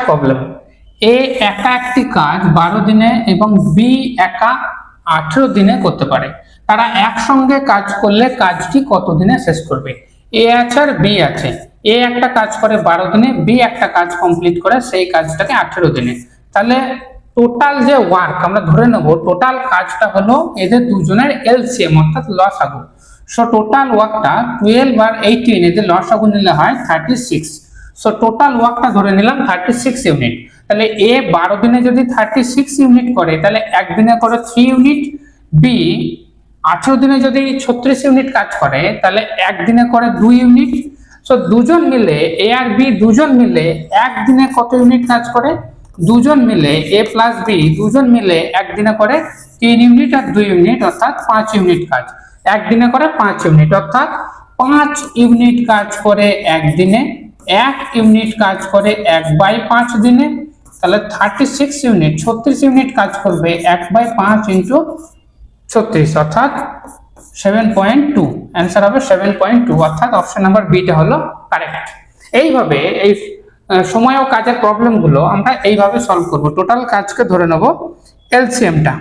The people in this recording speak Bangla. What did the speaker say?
প্রবলেম। এ একা একটি কাজ 12 দিনে এবং বি একা 18 দিনে করতে পারে। তারা একসঙ্গে কাজ করলে কাজটি কত দিনে শেষ করবে? এ আছে আর বি আছে। এ একটা কাজ করে 12 দিনে, বি একটা কাজ কমপ্লিট করে সেই কাজটাকে 18 দিনে। তাহলে টোটাল যে ওয়ার্ক আমরা ধরে নেব, টোটাল কাজটা হলো এদের দুজনের এলসিএম অর্থাৎ লসাগু। সো টোটাল ওয়ার্কটা 12 আর 18 এদের লসাগু নিলে হয় 36। সো টোটাল ওয়ার্কটা ধরে নিলাম 36 ইউনিট। তাহলে এ 12 দিনে যদি 36 ইউনিট করে তাহলে একদিনে করে 3 ইউনিট, বি 18 দিনে যদি 36 ইউনিট কাজ করে তাহলে একদিনে করে 2 ইউনিট। সো দুজন মিলে এ আর বি দুজন মিলে একদিনে কত ইউনিট কাজ করে? দুজন মিলে এ প্লাস বি দুজন মিলে একদিনে করে 3 ইউনিট আর 2 ইউনিট অর্থাৎ 5 ইউনিট কাজ। একদিনে করে 5 ইউনিট অর্থাৎ 5 ইউনিট কাজ করে একদিনে, 1 ইউনিট কাজ করে 1/5 দিনে। তাহলে 36 ইউনিট 36 ইউনিট কাজ করবে 1/5 ইন্টু 36 অর্থাৎ 7.2। অ্যান্সার হবে 7.2 অর্থাৎ অপশন নাম্বার বিটা হলো কারেক্ট। এইভাবে এই সময় ও কাজের প্রবলেমগুলো আমরা এইভাবে সলভ করব। টোটাল কাজকে ধরে নেব এলসিএমটা।